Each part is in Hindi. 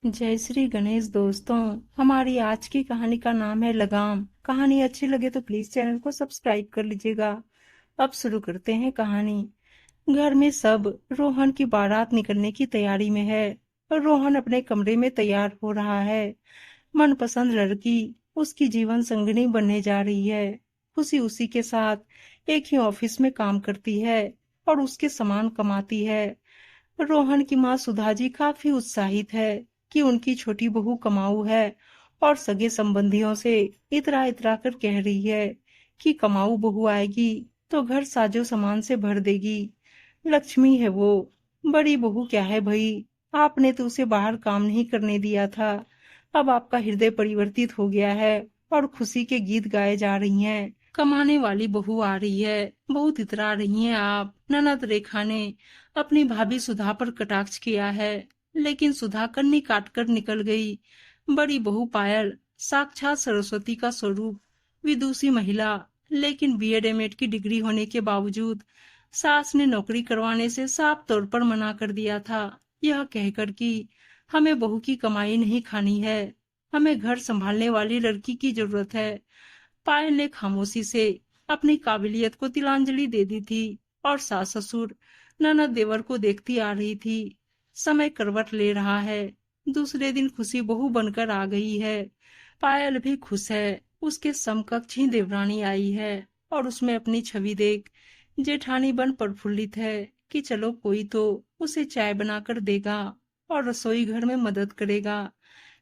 जय श्री गणेश दोस्तों। हमारी आज की कहानी का नाम है लगाम। कहानी अच्छी लगे तो प्लीज चैनल को सब्सक्राइब कर लीजिएगा। अब शुरू करते हैं कहानी। घर में सब रोहन की बारात निकलने की तैयारी में है और रोहन अपने कमरे में तैयार हो रहा है। मनपसंद लड़की उसकी जीवन संगिनी बनने जा रही है। खुशी उसी के साथ एक ही ऑफिस में काम करती है और उसके समान कमाती है। रोहन की माँ सुधा जी काफी उत्साहित है कि उनकी छोटी बहू कमाऊ है और सगे संबंधियों से इतरा इतरा कर कह रही है कि कमाऊ बहू आएगी तो घर साजो सामान से भर देगी। लक्ष्मी है वो। बड़ी बहू क्या है भई, आपने तो उसे बाहर काम नहीं करने दिया था। अब आपका हृदय परिवर्तित हो गया है और खुशी के गीत गाए जा रही हैं। कमाने वाली बहू आ रही है, बहुत इतरा रही हैं आप। ननद रेखा ने अपनी भाभी सुधा पर कटाक्ष किया है, लेकिन सुधा कन्नी काट कर निकल गई। बड़ी बहू पायल साक्षात सरस्वती का स्वरूप, विदुषी महिला, लेकिन बीएड एमएड की डिग्री होने के बावजूद सास ने नौकरी करवाने से साफ तौर पर मना कर दिया था, यह कहकर कि हमें बहू की कमाई नहीं खानी है, हमें घर संभालने वाली लड़की की जरूरत है। पायल ने खामोशी से अपनी काबिलियत को तिलांजलि दे दी थी और सास ससुर ननद देवर को देखती आ रही थी। समय करवट ले रहा है। दूसरे दिन खुशी बहू बनकर आ गई है। पायल भी खुश है। उसके समकक्ष ही देवरानी आई है और उसमें अपनी छवि देख जेठानी बन प्रफुल्लित है कि चलो कोई तो उसे चाय बनाकर देगा और रसोई घर में मदद करेगा।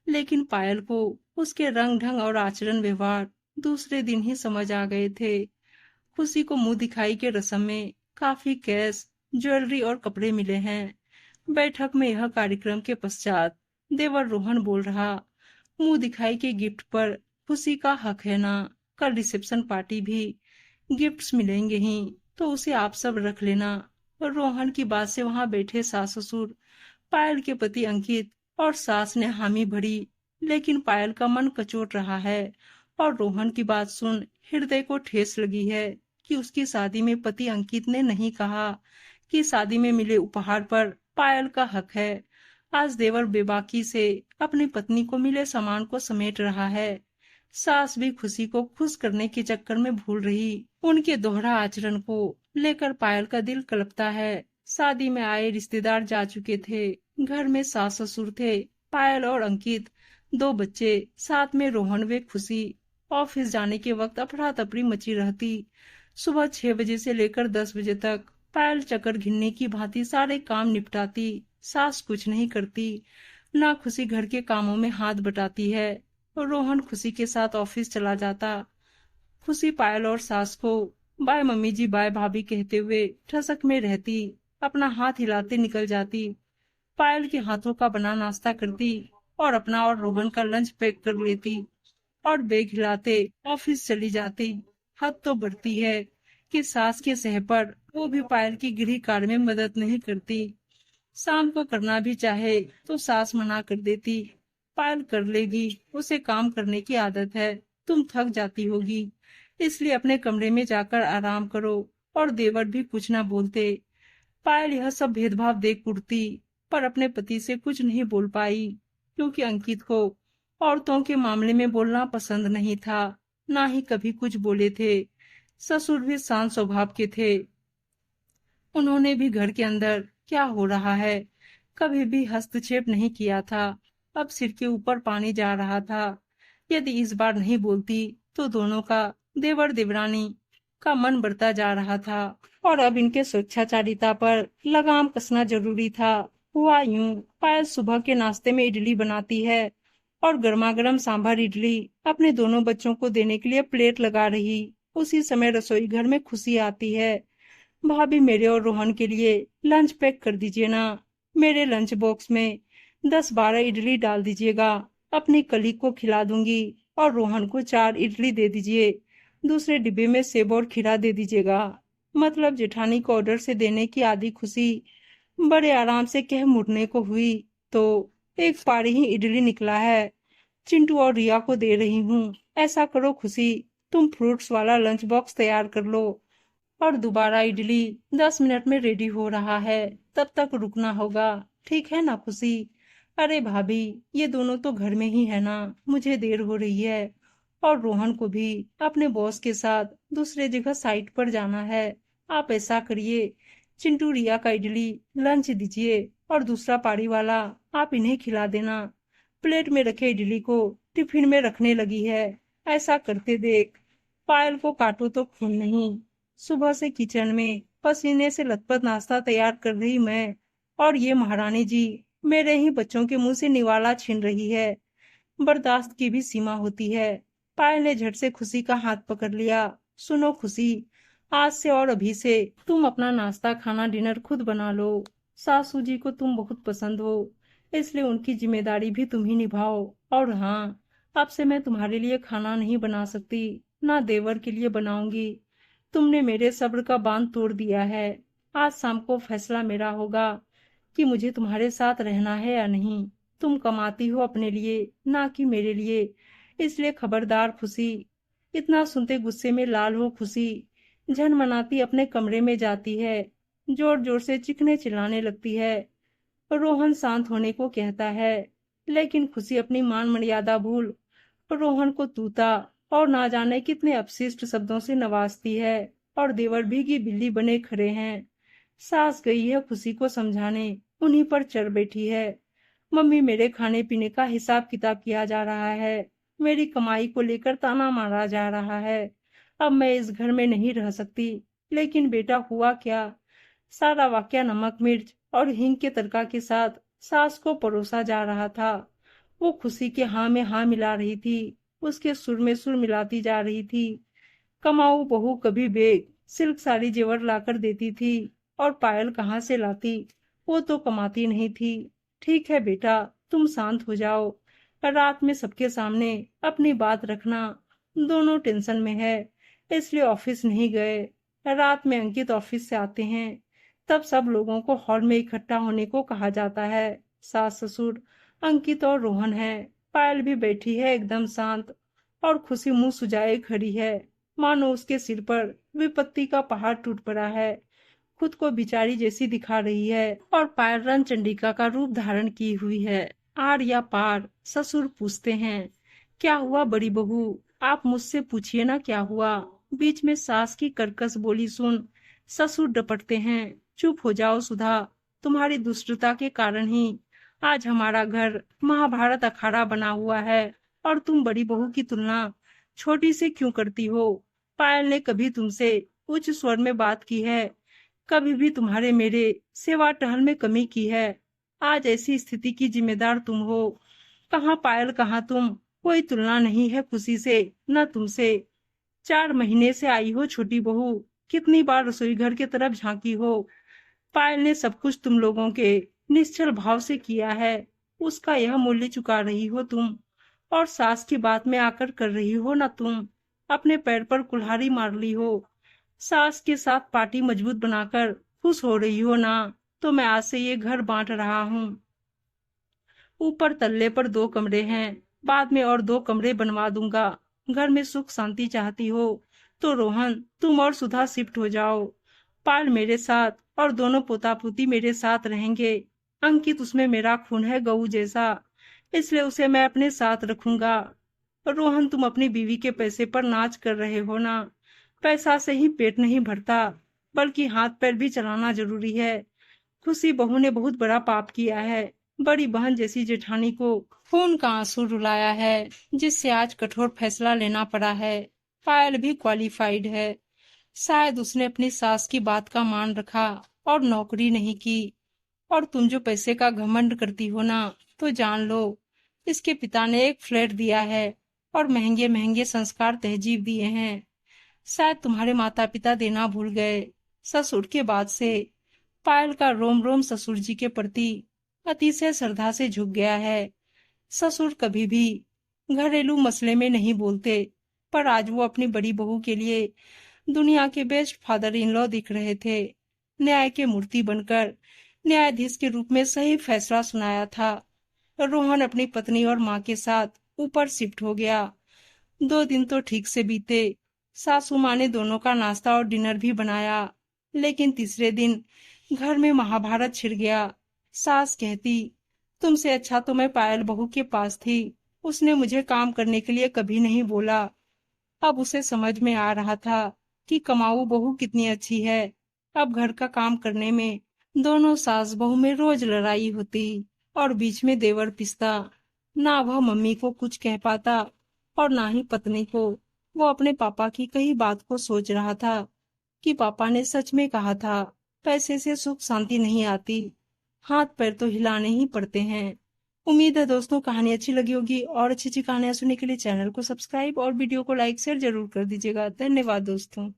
लेकिन पायल को उसके रंग ढंग और आचरण व्यवहार दूसरे दिन ही समझ आ गए थे। खुशी को मुंह दिखाई के रस्म में काफी कैश, ज्वेलरी और कपड़े मिले हैं। बैठक में यह कार्यक्रम के पश्चात देवर रोहन बोल रहा, मुंह दिखाई के गिफ्ट पर खुशी का हक है ना। कल रिसेप्शन पार्टी भी, गिफ्ट्स मिलेंगे ही तो उसे आप सब रख लेना। और रोहन की बात से वहां बैठे सास ससुर, पायल के पति अंकित और सास ने हामी भरी, लेकिन पायल का मन कचोट रहा है और रोहन की बात सुन हृदय को ठेस लगी है कि उसकी शादी में पति अंकित ने नहीं कहा कि शादी में मिले उपहार पर पायल का हक है। आज देवर बेबाकी से अपनी पत्नी को मिले सामान को समेट रहा है। सास भी खुशी को खुश करने के चक्कर में भूल रही। उनके दोहरा आचरण को लेकर पायल का दिल कलपता है। शादी में आए रिश्तेदार जा चुके थे। घर में सास ससुर थे, पायल और अंकित, दो बच्चे, साथ में रोहन व खुशी। ऑफिस जाने के वक्त अफरा तफरी मची रहती। सुबह 6 बजे से लेकर 10 बजे तक पायल चक्कर घिनने की भांति सारे काम निपटाती। सास कुछ नहीं करती, ना खुशी घर के कामों में हाथ बटाती है। और रोहन खुशी के साथ ऑफिस चला जाता। खुशी पायल और सास को बाय मम्मी जी बाय भाभी कहते हुए ठसक में रहती, अपना हाथ हिलाते निकल जाती। पायल के हाथों का बना नाश्ता करती और अपना और रोहन का लंच पैक कर लेती और बैग हिलाते ऑफिस चली जाती। हद तो बढ़ती है कि सास के सह पर वो भी पायल की गृह कार्य में मदद नहीं करती। शाम को करना भी चाहे तो सास मना कर देती। पायल कर लेगी, उसे काम करने की आदत है, तुम थक जाती होगी, इसलिए अपने कमरे में जाकर आराम करो। और देवर भी कुछ ना बोलते। पायल यह सब भेदभाव देख उठती, पर अपने पति से कुछ नहीं बोल पाई, क्योंकि अंकित को औरतों के मामले में बोलना पसंद नहीं था, ना ही कभी कुछ बोले थे। ससुर भी शांत स्वभाव के थे। उन्होंने भी घर के अंदर क्या हो रहा है कभी भी हस्तक्षेप नहीं किया था। अब सिर के ऊपर पानी जा रहा था। यदि इस बार नहीं बोलती तो दोनों का, देवर देवरानी का मन बढ़ता जा रहा था और अब इनके स्वेच्छाचारिता पर लगाम कसना जरूरी था। हुआ यूं, पायल सुबह के नाश्ते में इडली बनाती है और गर्मा गर्म सांभर इडली अपने दोनों बच्चों को देने के लिए प्लेट लगा रही। उसी समय रसोई घर में खुशी आती है। भाभी मेरे और रोहन के लिए लंच पैक कर दीजिए ना। मेरे लंच बॉक्स में 10-12 इडली डाल दीजिएगा, अपनी कलीग को खिला दूंगी और रोहन को 4 इडली दे दीजिए। दूसरे डिब्बे में सेब और खीरा दे दीजिएगा। मतलब जेठानी को ऑर्डर से देने की आदि खुशी बड़े आराम से कह मुड़ने को हुई तो एक पारी ही इडली निकला है। चिंटू और रिया को दे रही हूँ। ऐसा करो खुशी, तुम फ्रूट्स वाला लंच बॉक्स तैयार कर लो और दोबारा इडली 10 मिनट में रेडी हो रहा है, तब तक रुकना होगा, ठीक है ना खुशी। अरे भाभी, ये दोनों तो घर में ही है ना, मुझे देर हो रही है। और रोहन को भी अपने बॉस के साथ दूसरे जगह साइट पर जाना है। आप ऐसा करिए, चिंटू रिया का इडली लंच दीजिए और दूसरा पारी वाला आप इन्हें खिला देना। प्लेट में रखे इडली को टिफिन में रखने लगी है। ऐसा करते देख पायल को काटो तो खून नहीं। सुबह से किचन में पसीने से लथपथ नाश्ता तैयार कर रही मैं, और ये महारानी जी मेरे ही बच्चों के मुंह से निवाला छीन रही है। बर्दाश्त की भी सीमा होती है। पायल ने झट से खुशी का हाथ पकड़ लिया। सुनो खुशी, आज से और अभी से तुम अपना नाश्ता खाना डिनर खुद बना लो। सासू जी को तुम बहुत पसंद हो, इसलिए उनकी जिम्मेदारी भी तुम ही निभाओ। और हाँ, अब से मैं तुम्हारे लिए खाना नहीं बना सकती, ना देवर के लिए बनाऊंगी। तुमने मेरे सब्र का बांध तोड़ दिया है। आज शाम को फैसला मेरा होगा कि मुझे तुम्हारे साथ रहना है या नहीं। तुम कमाती हो अपने लिए, ना कि मेरे लिए, इसलिए खबरदार खुशी। इतना सुनते गुस्से में लाल हो खुशी, झनमनाती अपने कमरे में जाती है। जोर जोर से चीखने चिल्लाने लगती है। रोहन शांत होने को कहता है, लेकिन खुशी अपनी मान मर्यादा भूल रोहन को तूता और ना जाने कितने अपशिष्ट शब्दों से नवाजती है। और देवर भीगी बिल्ली बने खड़े हैं। सास गई है खुशी को समझाने, उन्हीं पर चढ़ बैठी है। मम्मी, मेरे खाने पीने का हिसाब किताब किया जा रहा है, मेरी कमाई को लेकर ताना मारा जा रहा है। अब मैं इस घर में नहीं रह सकती। लेकिन बेटा हुआ क्या? सारा वाक्या नमक मिर्च और हींग के तड़का के साथ सास को परोसा जा रहा था। वो खुशी के हाँ में हाँ मिला रही थी, उसके सुर में सुर मिलाती जा रही थी। कमाऊ बहू कभी बेग सिल्क साड़ी जेवर लाकर देती थी, और पायल कहाँ से लाती? वो तो कमाती नहीं थी। ठीक है बेटा, तुम शांत हो जाओ। रात में सबके सामने अपनी बात रखना। दोनों टेंशन में है, इसलिए ऑफिस नहीं गए। रात में अंकित ऑफिस से आते हैं, तब सब लोगों को हॉल में इकट्ठा होने को कहा जाता है। सास ससुर, अंकित और रोहन है। पायल भी बैठी है एकदम शांत, और खुशी मुंह सुजाए खड़ी है, मानो उसके सिर पर विपत्ति का पहाड़ टूट पड़ा है। खुद को बिचारी जैसी दिखा रही है, और पायल रन चंडिका का रूप धारण की हुई है। आर या पार, ससुर पूछते हैं, क्या हुआ बड़ी बहू? आप मुझसे पूछिए ना क्या हुआ। बीच में सास की कर्कश बोली सुन ससुर डपटते हैं, चुप हो जाओ सुधा, तुम्हारी दुष्टता के कारण ही आज हमारा घर महाभारत अखाड़ा बना हुआ है। और तुम बड़ी बहू की तुलना छोटी से क्यों करती हो? पायल ने कभी तुमसे उच्च स्वर में बात की है? कभी भी तुम्हारे मेरे सेवा टहल में कमी की है? आज ऐसी स्थिति की जिम्मेदार तुम हो। कहाँ पायल, कहाँ तुम? कोई तुलना नहीं है खुशी से, न तुमसे। 4 महीने से आई हो छोटी बहू, कितनी बार रसोई घर की तरफ झांकी हो? पायल ने सब कुछ तुम लोगों के निश्चल भाव से किया है, उसका यह मूल्य चुका रही हो तुम। और सास की बात में आकर कर रही हो ना तुम, अपने पैर पर कुल्हाड़ी मार ली हो। सास के साथ पार्टी मजबूत बनाकर खुश हो रही हो ना, तो मैं आज से ये घर बांट रहा हूँ। ऊपर तल्ले पर 2 कमरे हैं, बाद में और 2 कमरे बनवा दूंगा। घर में सुख शांति चाहती हो तो रोहन, तुम और सुधा शिफ्ट हो जाओ। पाल मेरे साथ और दोनों पोता पोती मेरे साथ रहेंगे। अंकित, उसमें मेरा खून है गऊ जैसा, इसलिए उसे मैं अपने साथ रखूंगा। रोहन, तुम अपनी बीवी के पैसे पर नाच कर रहे हो ना। पैसा से ही पेट नहीं भरता, बल्कि हाथ पैर भी चलाना जरूरी है। खुशी बहू ने बहुत बड़ा पाप किया है, बड़ी बहन जैसी जेठानी को खून का आंसू रुलाया है, जिससे आज कठोर फैसला लेना पड़ा है। पायल भी क्वालिफाइड है, शायद उसने अपनी सास की बात का मान रखा और नौकरी नहीं की। और तुम जो पैसे का घमंड करती हो ना, तो जान लो, इसके पिता ने एक फ्लैट दिया है और महंगे महंगे संस्कार तहजीब दिए हैं। शायद तुम्हारे माता पिता देना भूल गए। ससुर के बाद से पायल का रोम रोम ससुर जी के प्रति अतिशय श्रद्धा से झुक गया है। ससुर कभी भी घरेलू मसले में नहीं बोलते, पर आज वो अपनी बड़ी बहू के लिए दुनिया के बेस्ट फादर इन लॉ दिख रहे थे। न्याय के मूर्ति बनकर न्यायाधीश के रूप में सही फैसला सुनाया था। रोहन अपनी पत्नी और माँ के साथ ऊपर शिफ्ट हो गया। 2 दिन तो ठीक से बीते। सासू माँ ने दोनों का नाश्ता और डिनर भी बनाया, लेकिन तीसरे दिन घर में महाभारत छिड़ गया। सास कहती, तुमसे अच्छा तो मैं पायल बहू के पास थी। उसने मुझे काम करने के लिए कभी नहीं बोला। अब उसे समझ में आ रहा था कि कमाऊ बहू कितनी अच्छी है। अब घर का काम करने में दोनों सास बहू में रोज लड़ाई होती और बीच में देवर पिसता। ना वह मम्मी को कुछ कह पाता और ना ही पत्नी को। वो अपने पापा की कई बात को सोच रहा था कि पापा ने सच में कहा था, पैसे से सुख शांति नहीं आती, हाथ पैर तो हिलाने ही पड़ते हैं। उम्मीद है दोस्तों कहानी अच्छी लगी होगी, और अच्छी अच्छी कहानियां सुनने के लिए चैनल को सब्सक्राइब और वीडियो को लाइक शेयर जरूर कर दीजिएगा। धन्यवाद दोस्तों।